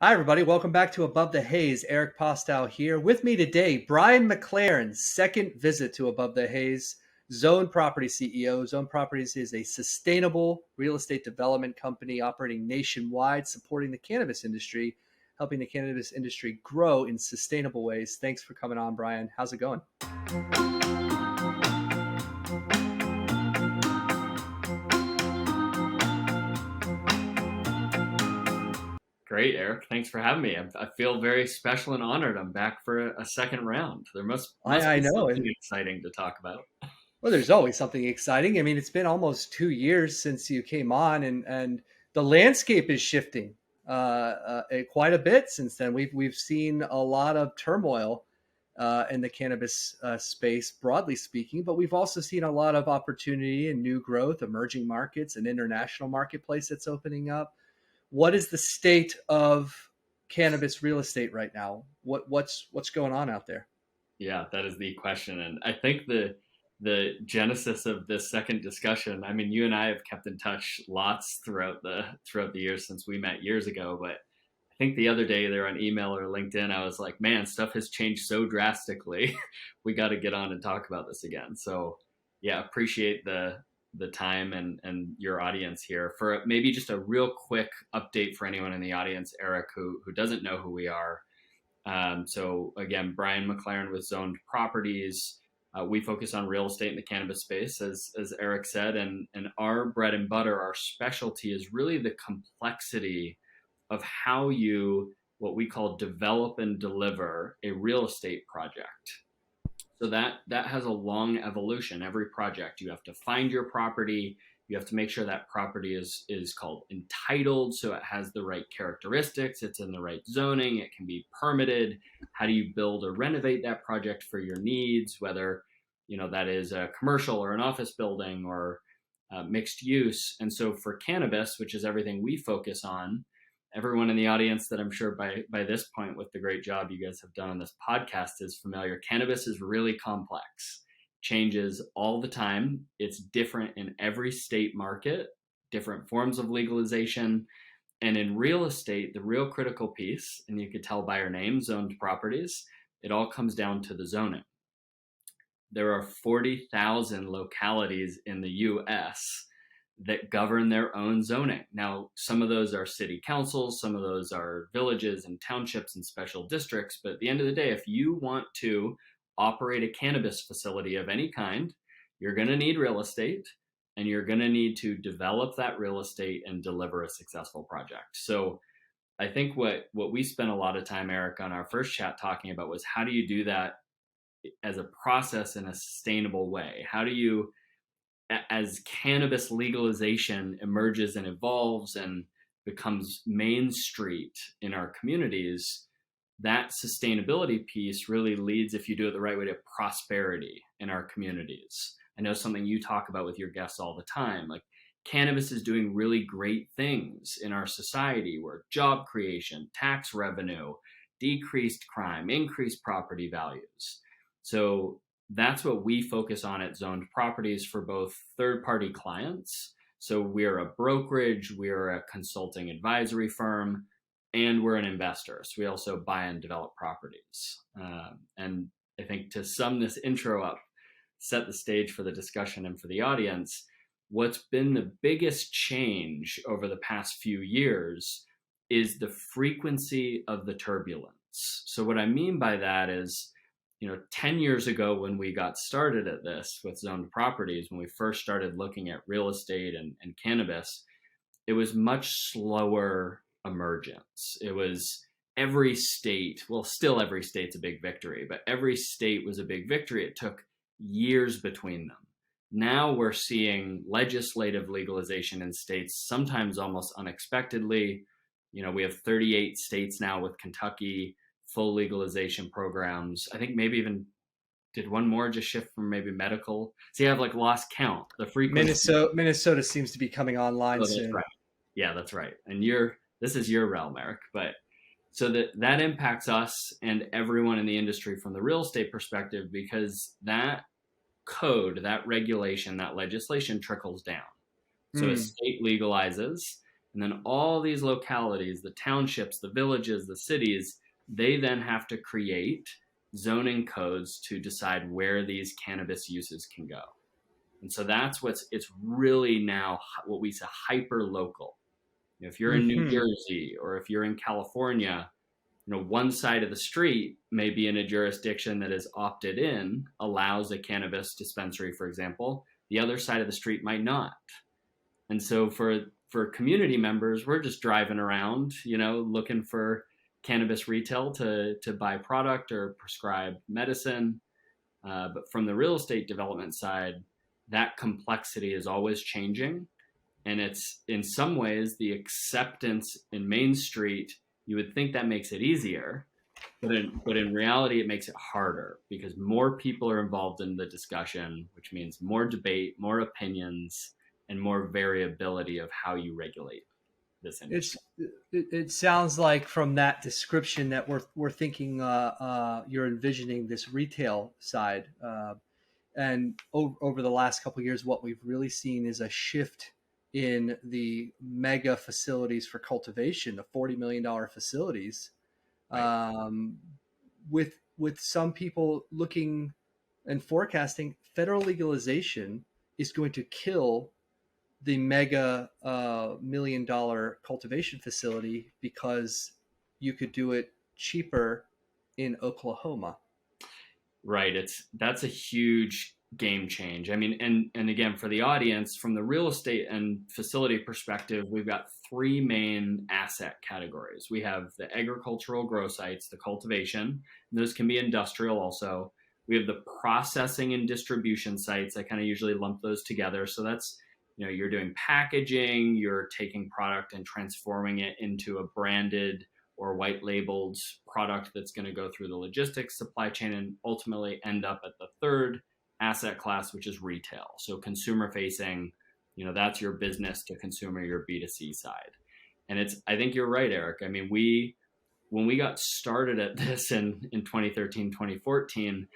Hi, everybody. Welcome back to Above the Haze. Eric Postow here. With me today, Bryan McLaren's second visit to Above the Haze, Zone Property CEO. Zone Properties is a sustainable real estate development company operating nationwide, supporting the cannabis industry, helping the cannabis industry grow in sustainable ways. Thanks for coming on, Bryan. How's it going? Great, Eric. Thanks for having me. I feel very special and honored. I'm back for a second round. There must I be know. something exciting to talk about. Well, there's always something exciting. I mean, it's been almost 2 years since you came on, and the landscape is shifting quite a bit since then. We've seen a lot of turmoil in the cannabis space, broadly speaking, but we've also seen a lot of opportunity and new growth, emerging markets, and international marketplace that's opening up. What is the state of cannabis real estate right now? What's going on out there? Yeah, that is the question, and I think the genesis of this second discussion. I mean, you and I have kept in touch lots throughout the years since we met years ago, but I think the other day there on email or LinkedIn, I was like, man, stuff has changed so drastically. We got to get on and talk about this again. So, yeah, appreciate the time and your audience here for maybe just a real quick update for anyone in the audience, Eric, who doesn't know who we are. So again, Bryan McLaren with Zoned Properties. We focus on real estate in the cannabis space, as Eric said, and our bread and butter, our specialty is really the complexity of how you, what we call develop and deliver a real estate project. So that has a long evolution. Every project, you have to find your property. You have to make sure that property is called entitled, so it has the right characteristics. It's in the right zoning. It can be permitted. How do you build or renovate that project for your needs? Whether that is a commercial or an office building or mixed use. And so for cannabis, which is everything we focus on, everyone in the audience that I'm sure by this point, with the great job you guys have done on this podcast, is familiar. Cannabis is really complex, changes all the time. It's different in every state market, different forms of legalization. And in real estate, the real critical piece, and you could tell by our name, Zoned Properties, it all comes down to the zoning. There are 40,000 localities in the US that govern their own zoning. Now, some of those are city councils, some of those are villages and townships and special districts. But at the end of the day, if you want to operate a cannabis facility of any kind, you're going to need real estate, and you're going to need to develop that real estate and deliver a successful project. So I think what we spent a lot of time, Eric, on our first chat talking about was, how do you do that as a process in a sustainable way? How do you, as cannabis legalization emerges and evolves and becomes main street in our communities, that sustainability piece really leads, if you do it the right way, to prosperity in our communities. I know something you talk about with your guests all the time, like cannabis is doing really great things in our society, where job creation, tax revenue, decreased crime, increased property values. So that's what we focus on at Zoned Properties for both third-party clients. So we're a brokerage, we're a consulting advisory firm, and we're an investor. So we also buy and develop properties. And I think to sum this intro up, set the stage for the discussion and for the audience, what's been the biggest change over the past few years is the frequency of the turbulence. So what I mean by that is, 10 years ago when we got started at this with Zoned Properties, when we first started looking at real estate and cannabis, it was much slower emergence. It was every state, well, still every state's a big victory, but every state was a big victory. It took years between them. Now we're seeing legislative legalization in states, sometimes almost unexpectedly. We have 38 states now with Kentucky full legalization programs. I think maybe even did one more just shift from maybe medical. So you have lost count. The frequency. Minnesota seems to be coming online soon. Right. Yeah, that's right. And this is your realm, Eric. But so that impacts us and everyone in the industry from the real estate perspective, because that code, that regulation, that legislation trickles down. So a state legalizes, And then all these localities, the townships, the villages, the cities, they then have to create zoning codes to decide where these cannabis uses can go. And so it's really now what we say hyper local. If you're in New Hmm. Jersey or if you're in California, one side of the street may be in a jurisdiction that is opted in, allows a cannabis dispensary, for example. The other side of the street might not. And so for community members, we're just driving around, looking for cannabis retail to buy product or prescribe medicine. But from the real estate development side, that complexity is always changing. And it's in some ways the acceptance in Main Street, you would think that makes it easier. But in reality, it makes it harder because more people are involved in the discussion, which means more debate, more opinions, and more variability of how you regulate this industry. It sounds like from that description that we're thinking you're envisioning this retail side, and over the last couple of years, what we've really seen is a shift in the mega facilities for cultivation, the $40 million facilities, Right. um, with some people looking and forecasting federal legalization is going to kill the mega $1 million cultivation facility because you could do it cheaper in Oklahoma. Right. That's a huge game change. I mean, and again, for the audience, from the real estate and facility perspective, we've got three main asset categories. We have the agricultural grow sites, the cultivation, and those can be industrial also. We have the processing and distribution sites. I kind of usually lump those together. So that's, you're doing packaging, you're taking product and transforming it into a branded or white labeled product that's going to go through the logistics supply chain and ultimately end up at the third asset class, which is retail. So consumer facing, that's your business to consumer, your B2C side. And I think you're right, Eric. I mean, when we got started at this in 2013, 2014,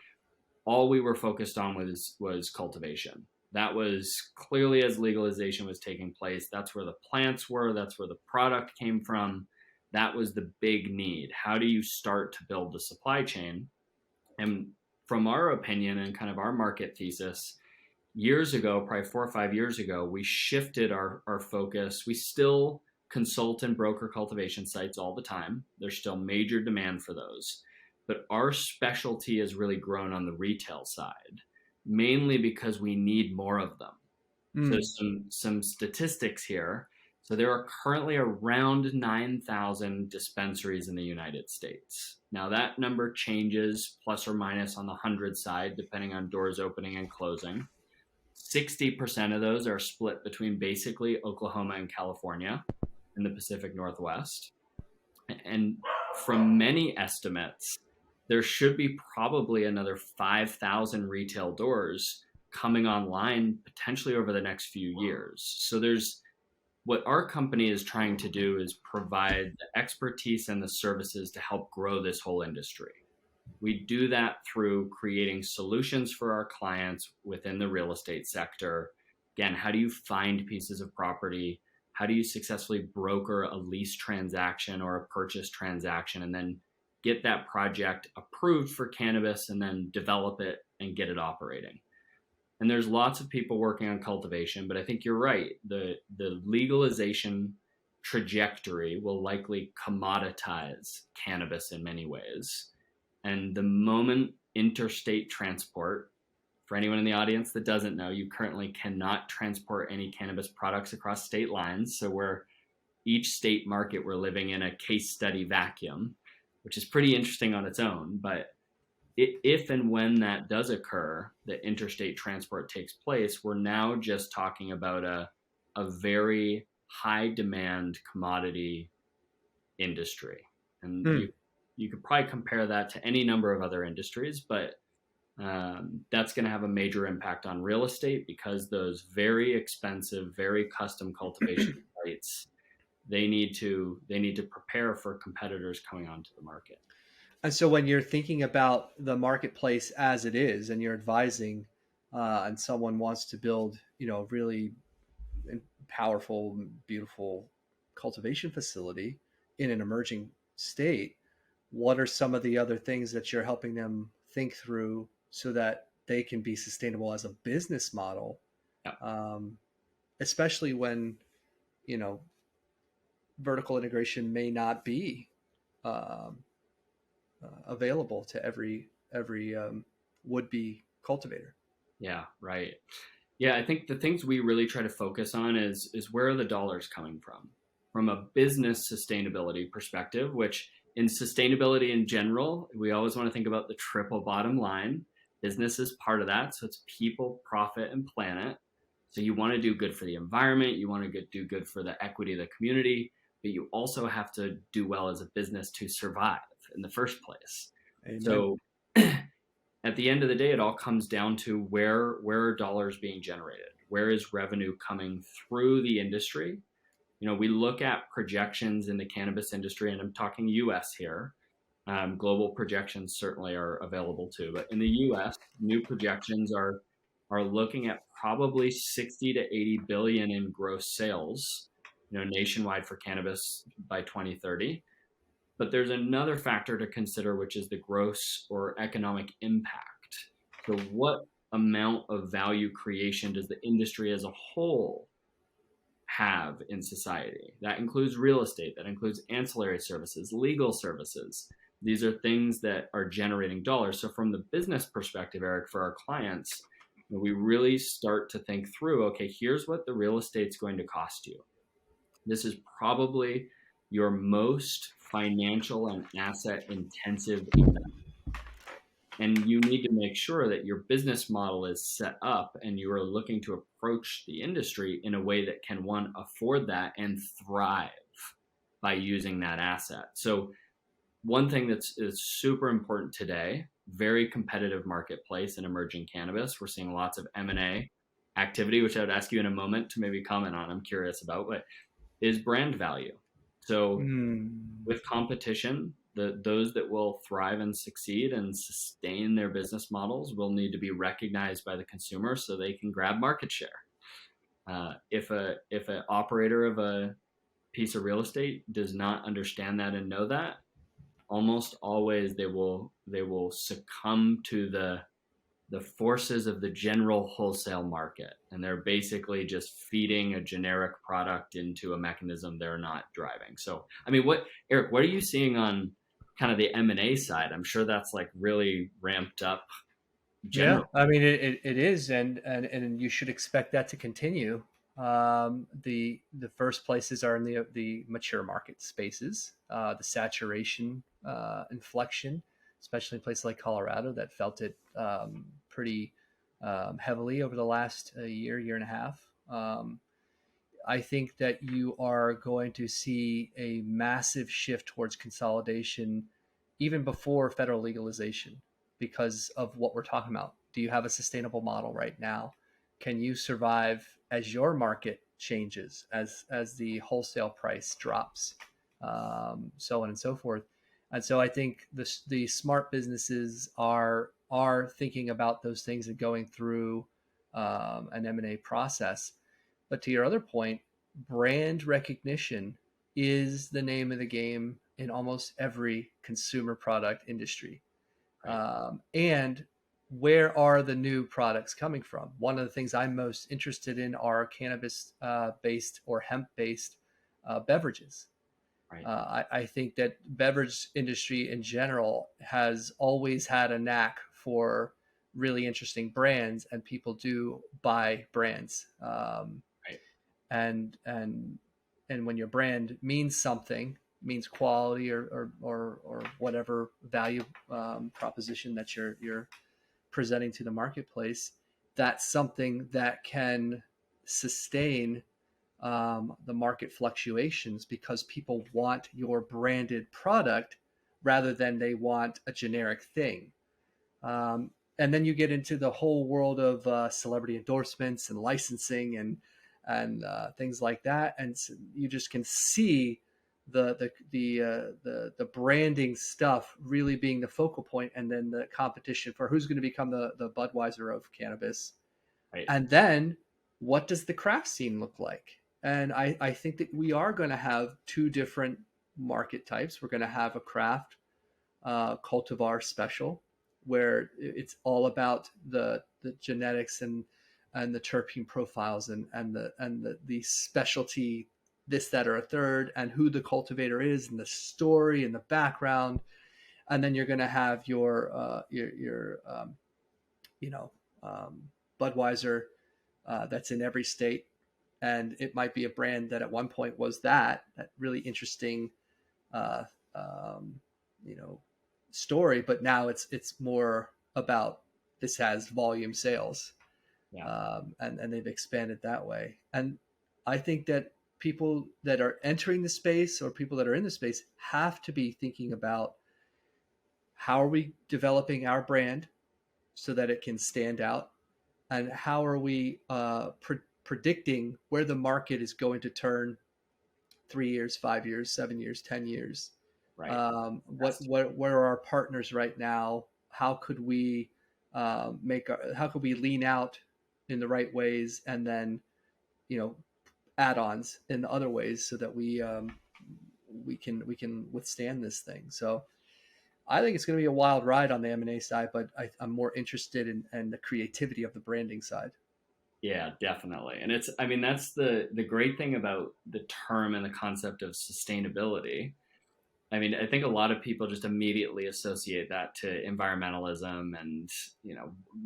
all we were focused on was cultivation. That was clearly as legalization was taking place. That's where the plants were. That's where the product came from. That was the big need. How do you start to build the supply chain? And from our opinion and kind of our market thesis, years ago, probably 4 or 5 years ago, we shifted our focus. We still consult and broker cultivation sites all the time. There's still major demand for those. But our specialty has really grown on the retail side, mainly because we need more of them. So Mm. some statistics here. So there are currently around 9,000 dispensaries in the United States. Now that number changes plus or minus on the 100 side, depending on doors opening and closing. 60% of those are split between basically Oklahoma and California in the Pacific Northwest. And from many estimates, there should be probably another 5,000 retail doors coming online potentially over the next few years. So there's what our company is trying to do is provide the expertise and the services to help grow this whole industry. We do that through creating solutions for our clients within the real estate sector. Again, how do you find pieces of property? How do you successfully broker a lease transaction or a purchase transaction and then get that project approved for cannabis and then develop it and get it operating? And there's lots of people working on cultivation, but I think you're right. The legalization trajectory will likely commoditize cannabis in many ways. And the moment interstate transport, for anyone in the audience that doesn't know, you currently cannot transport any cannabis products across state lines. So each state market, we're living in a case study vacuum, which is pretty interesting on its own. But if and when that does occur, that interstate transport takes place, we're now just talking about a very high demand commodity industry. And Hmm. you could probably compare that to any number of other industries, but that's going to have a major impact on real estate because those very expensive, very custom cultivation sites, they need to prepare for competitors coming onto the market. And so when you're thinking about the marketplace as it is, and you're advising, and someone wants to build, really powerful, beautiful cultivation facility in an emerging state, what are some of the other things that you're helping them think through so that they can be sustainable as a business model, Yeah. um, especially when, you know, vertical integration may not be um, available to every would-be cultivator. Yeah, right. Yeah, I think the things we really try to focus on is where are the dollars coming from a business sustainability perspective, which in sustainability in general, we always want to think about the triple bottom line. Business is part of that. So it's people, profit, and planet. So you want to do good for the environment, you want to do good for the equity of the community, but you also have to do well as a business to survive in the first place. Amen. So at the end of the day, it all comes down to where are dollars being generated? Where is revenue coming through the industry? You know, we look at projections in the cannabis industry, and I'm talking US here. Global projections certainly are available too, but in the US, new projections are looking at probably 60 to 80 billion in gross sales, you know, nationwide for cannabis by 2030. But there's another factor to consider, which is the gross or economic impact. So, what amount of value creation does the industry as a whole have in society? That includes real estate, that includes ancillary services, legal services. These are things that are generating dollars. So, from the business perspective, Eric, for our clients, we really start to think through okay, here's what the real estate's going to cost you. This is probably your most financial and asset intensive investment. And you need to make sure that your business model is set up and you are looking to approach the industry in a way that can, one, afford that and thrive by using that asset. So, one thing is super important today, very competitive marketplace in emerging cannabis. We're seeing lots of M&A activity, which I would ask you in a moment to maybe comment on. I'm curious about, but is brand value. So Mm. with competition, those that will thrive and succeed and sustain their business models will need to be recognized by the consumer so they can grab market share. If an operator of a piece of real estate does not understand that and know that, almost always they will succumb to the forces of the general wholesale market, and they're basically just feeding a generic product into a mechanism they're not driving. So I mean, Eric, what are you seeing on kind of the M&A side? I'm sure that's like really ramped up Yeah, generally. I mean it is, and you should expect that to continue. The first places are in the mature market spaces, the saturation inflection, especially in places like Colorado that felt it pretty heavily over the last year and a half. I think that you are going to see a massive shift towards consolidation even before federal legalization because of what we're talking about. Do you have a sustainable model right now? Can you survive as your market changes, as the wholesale price drops, so on and so forth? And so I think the smart businesses are thinking about those things and going through an M&A process. But to your other point, brand recognition is the name of the game in almost every consumer product industry. Right. And where are the new products coming from? One of the things I'm most interested in are cannabis based or hemp based beverages. Right. I think that beverage industry in general has always had a knack for really interesting brands, and people do buy brands. Right. And and when your brand means something, means quality or whatever value proposition that you're presenting to the marketplace, that's something that can sustain the market fluctuations because people want your branded product rather than they want a generic thing. And then you get into the whole world of celebrity endorsements and licensing and things like that, and you just can see the branding stuff really being the focal point, and then the competition for who's going to become the Budweiser of cannabis. Right. And then what does the craft scene look like? And I think that we are going to have two different market types. We're going to have a craft cultivar special, where it's all about the genetics and the terpene profiles and the specialty, this, that, or a third, and who the cultivator is, and the story and the background. And then you're going to have your you know um, Budweiser that's in every state, and it might be a brand that at one point was that really interesting uh, um, you know story, but now it's more about this has volume sales, Yeah. and they've expanded that way. And I think that people that are entering the space or people that are in the space have to be thinking about how are we developing our brand so that it can stand out, and how are we predicting where the market is going to turn 3 years, 5 years, 7 years, 10 years. Right. What where are our partners right now? How could we how could we lean out in the right ways, and then you know add-ons in the other ways, so that we can withstand this thing. So I think it's going to be a wild ride on the M&A side, but I'm more interested in the creativity of the branding side. Yeah, definitely. And it's, I mean, that's the great thing about the term and the concept of sustainability. I mean, I think a lot of people just immediately associate that to environmentalism and,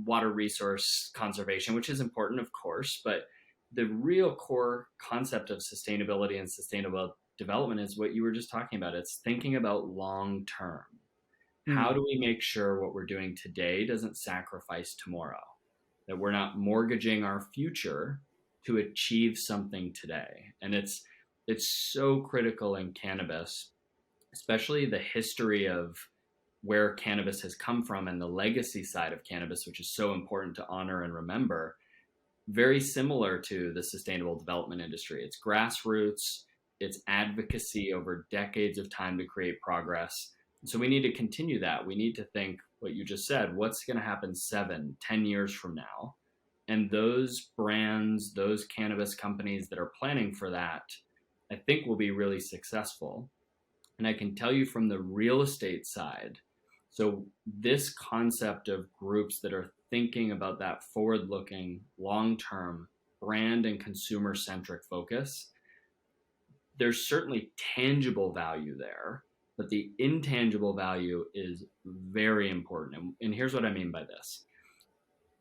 water resource conservation, which is important, of course, but the real core concept of sustainability and sustainable development is what you were just talking about. It's thinking about long term. How Mm. do we make sure what we're doing today doesn't sacrifice tomorrow? That we're not mortgaging our future to achieve something today. And it's so critical in cannabis, especially the history of where cannabis has come from and the legacy side of cannabis, which is so important to honor and remember. Very similar to the sustainable development industry. It's grassroots, it's advocacy over decades of time to create progress. So we need to continue that. We need to think what you just said, what's going to happen 7, 10 years from now? And those brands, those cannabis companies that are planning for that, I think will be really successful. And I can tell you from the real estate side, so this concept of groups that are thinking about that forward looking, long term brand and consumer centric focus, there's certainly tangible value there, but the intangible value is very important. And here's what I mean by this.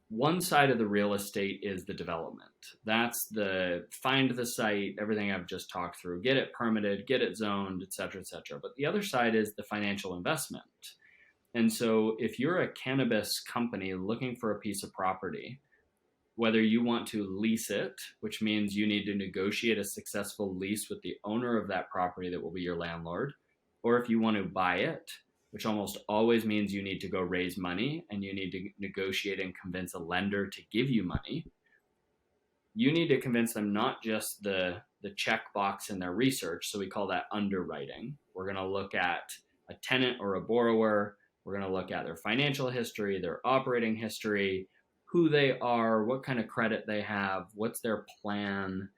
One side of the real estate is the development. That's the find the site, everything I've just talked through, get it permitted, get it zoned, et cetera, et cetera. But the other side is the financial investment. And so if you're a cannabis company looking for a piece of property, whether you want to lease it, which means you need to negotiate a successful lease with the owner of that property that will be your landlord, or if you want to buy it, which almost always means you need to go raise money and you need to negotiate and convince a lender to give you money. You need to convince them not just the checkbox in their research. So we call that underwriting. We're going to look at a tenant or a borrower. We're going to look at their financial history, their operating history, who they are, what kind of credit they have, what's their plan.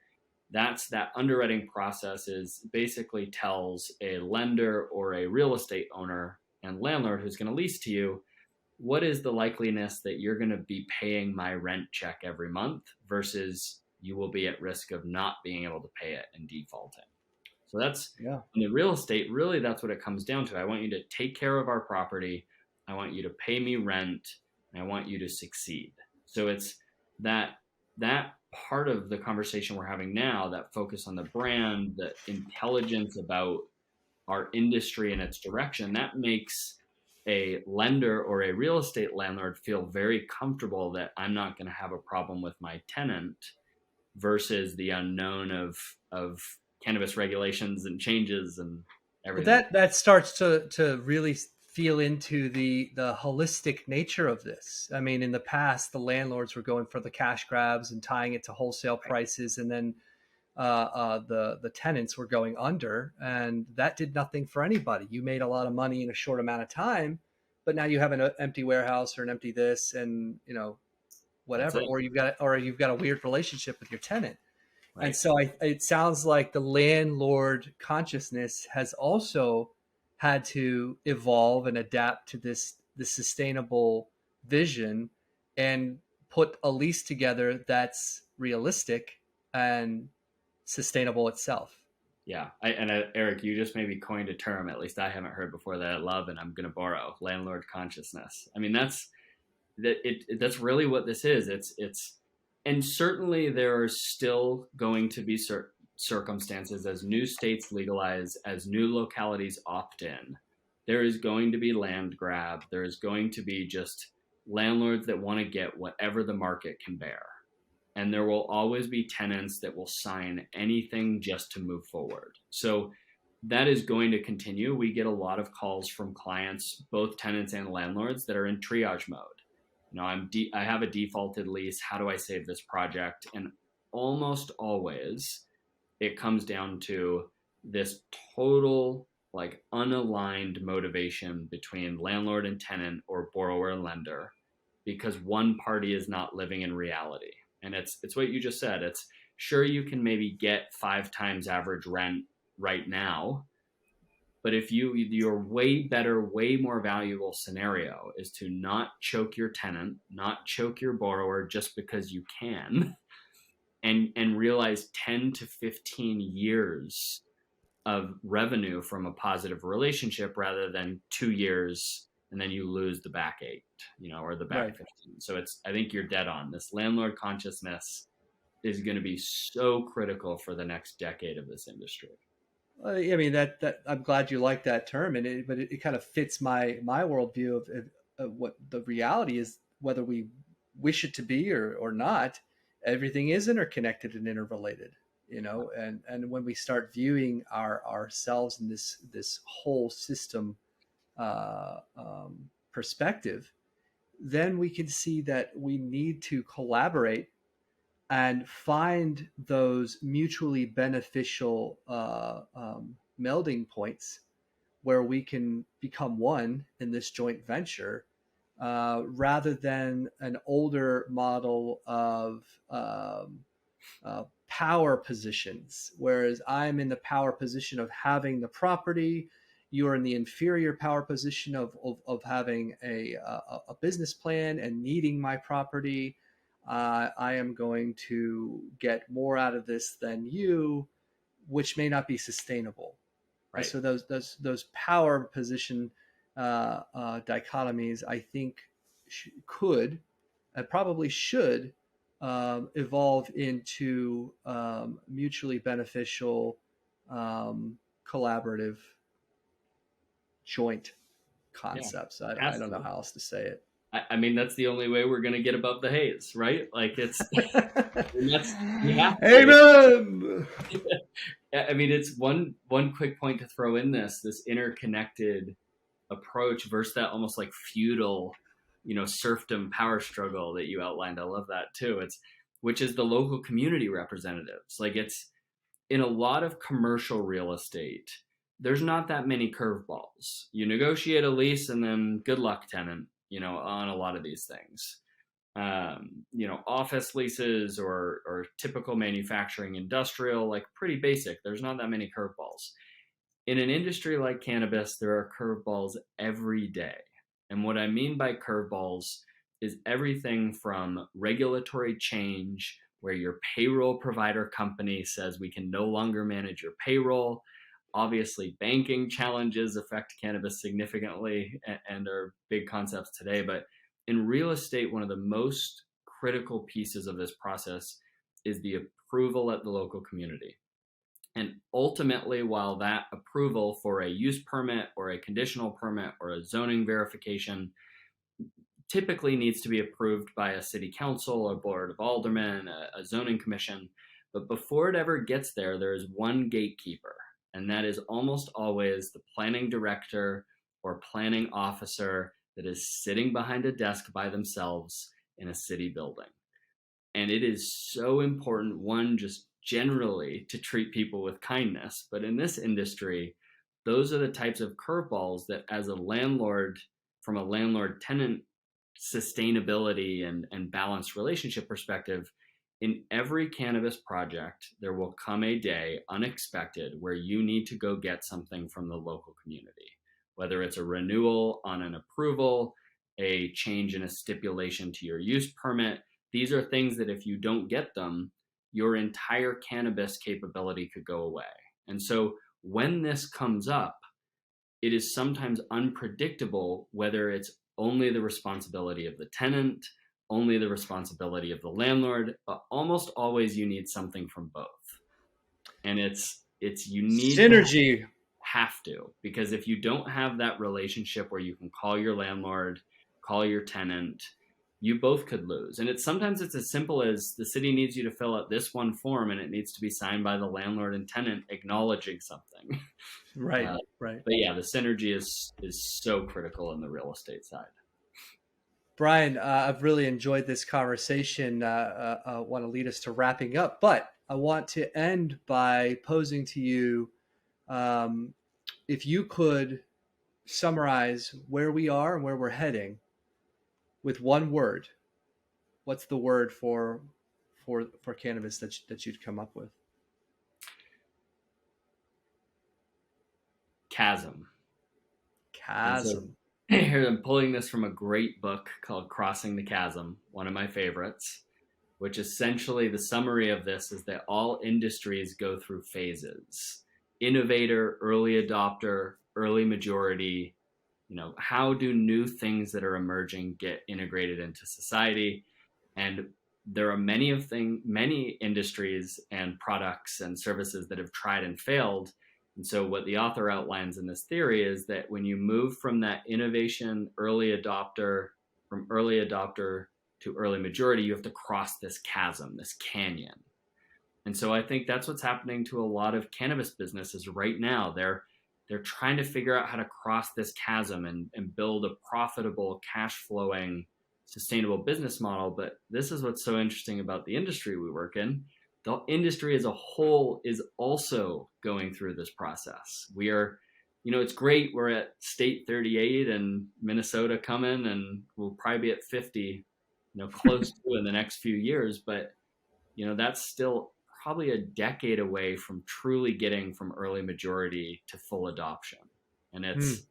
That underwriting process is basically tells a lender or a real estate owner and landlord who's going to lease to you, what is the likeliness that you're going to be paying my rent check every month versus you will be at risk of not being able to pay it and defaulting. So that's Yeah. in the real estate, really that's what it comes down to. I want you to take care of our property. I want you to pay me rent, and I want you to succeed. So it's that part of the conversation we're having now, that focus on the brand, the intelligence about our industry and its direction, that makes a lender or a real estate landlord feel very comfortable that I'm not going to have a problem with my tenant versus the unknown of cannabis regulations and changes and Well, everything. that starts to really feel into the holistic nature of this. I mean, in the past, the landlords were going for the cash grabs and tying it to wholesale prices, and then the tenants were going under, and that did nothing for anybody. You made a lot of money in a short amount of time, but now you have an empty warehouse or an empty this, and That's whatever, it. or you've got a weird relationship with your tenant. And Right. so it sounds like the landlord consciousness has also had to evolve and adapt to this sustainable vision and put a lease together that's realistic and sustainable itself. Yeah. Eric, you just maybe coined a term, at least I haven't heard before, that I love and I'm going to borrow: landlord consciousness. I mean, that's really what this is. And certainly there are still going to be circumstances as new states legalize, as new localities opt in. There is going to be land grab. There is going to be just landlords that want to get whatever the market can bear. And there will always be tenants that will sign anything just to move forward. So that is going to continue. We get a lot of calls from clients, both tenants and landlords, that are in triage mode. I have a defaulted lease. How do I save this project? And almost always it comes down to this total, like, unaligned motivation between landlord and tenant, or borrower and lender, because one party is not living in reality. And it's what you just said. It's sure you can maybe get 5 times average rent right now, but if your way better, way more valuable scenario is to not choke your tenant, not choke your borrower just because you can, and realize 10 to 15 years of revenue from a positive relationship, rather than 2 years and then you lose the back 8, or the back Right. 15. So I think you're dead on. This landlord consciousness is going to be so critical for the next decade of this industry. I mean that I'm glad you like that term, but it kind of fits my worldview of what the reality is, whether we wish it to be or not. Everything is interconnected and interrelated, and when we start viewing ourselves in this whole system perspective, then we can see that we need to collaborate and find those mutually beneficial melding points where we can become one in this joint venture, rather than an older model of power positions. Whereas I'm in the power position of having the property, you're in the inferior power position of having a business plan and needing my property. I am going to get more out of this than you, which may not be sustainable. And Right. so those power position dichotomies, I think, could and probably should evolve into mutually beneficial, collaborative, joint Yeah. concepts. It I has don't know to. how else to say it. I mean, that's the only way we're going to get above the haze, right? Like, that's, you have to. Amen. I mean, it's one quick point to throw in this interconnected approach versus that almost like feudal, serfdom power struggle that you outlined. I love that too. Which is the local community representatives. Like, it's in a lot of commercial real estate, there's not that many curveballs. You negotiate a lease and then good luck, tenant, on a lot of these things. Office leases or typical manufacturing industrial, like, pretty basic. There's not that many curveballs. In an industry like cannabis, there are curveballs every day. And what I mean by curveballs is everything from regulatory change, where your payroll provider company says we can no longer manage your payroll. Obviously, banking challenges affect cannabis significantly and are big concepts today. But in real estate, one of the most critical pieces of this process is the approval at the local community. And ultimately, while that approval for a use permit or a conditional permit or a zoning verification typically needs to be approved by a city council, a board of aldermen, a zoning commission. But before it ever gets there, there is one gatekeeper, and that is almost always the planning director or planning officer that is sitting behind a desk by themselves in a city building. And it is so important, one, just generally to treat people with kindness. But in this industry, those are the types of curveballs that, as a landlord, from a landlord tenant sustainability and balanced relationship perspective, in every cannabis project, there will come a day unexpected where you need to go get something from the local community, whether it's a renewal on an approval, a change in a stipulation to your use permit. These are things that if you don't get them, your entire cannabis capability could go away. And so when this comes up, it is sometimes unpredictable whether it's only the responsibility of the tenant, only the responsibility of the landlord, but almost always you need something from both. And it's you need to Synergy. have to, because if you don't have that relationship where you can call your landlord, call your tenant, you both could lose. And sometimes it's as simple as the city needs you to fill out this one form and it needs to be signed by the landlord and tenant acknowledging something. Right, right. But yeah, the synergy is so critical in the real estate side. Bryan, I've really enjoyed this conversation. I want to lead us to wrapping up, but I want to end by posing to you, if you could summarize where we are and where we're heading with one word, what's the word for cannabis that you'd come up with? Chasm. Chasm. So, here I'm pulling this from a great book called Crossing the Chasm, one of my favorites, which essentially the summary of this is that all industries go through phases: innovator, early adopter, early majority. How do new things that are emerging get integrated into society? And there are many industries and products and services that have tried and failed. And so what the author outlines in this theory is that when you move from that innovation from early adopter to early majority, you have to cross this chasm, this canyon. And so I think that's what's happening to a lot of cannabis businesses right now. They're trying to figure out how to cross this chasm and build a profitable, cash flowing, sustainable business model. But this is what's so interesting about the industry we work in. The industry as a whole is also going through this process. We are, it's great. We're at state 38 and Minnesota coming, and we'll probably be at 50, close to in the next few years. But, that's still probably a decade away from truly getting from early majority to full adoption. And it's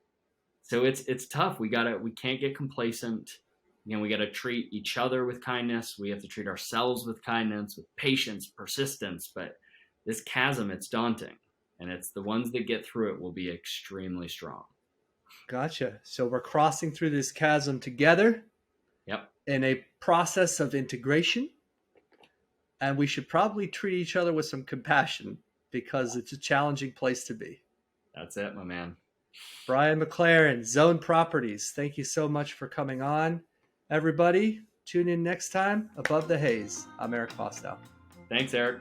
tough. We can't get complacent. We got to treat each other with kindness. We have to treat ourselves with kindness, with patience, persistence. But this chasm, it's daunting. And it's the ones that get through it will be extremely strong. Gotcha. So we're crossing through this chasm together. Yep. In a process of integration. And we should probably treat each other with some compassion because it's a challenging place to be. That's it, my man. Bryan McLaren, Zone Properties. Thank you so much for coming on. Everybody, tune in next time. Above the Haze. I'm Eric Fostow. Thanks, Eric.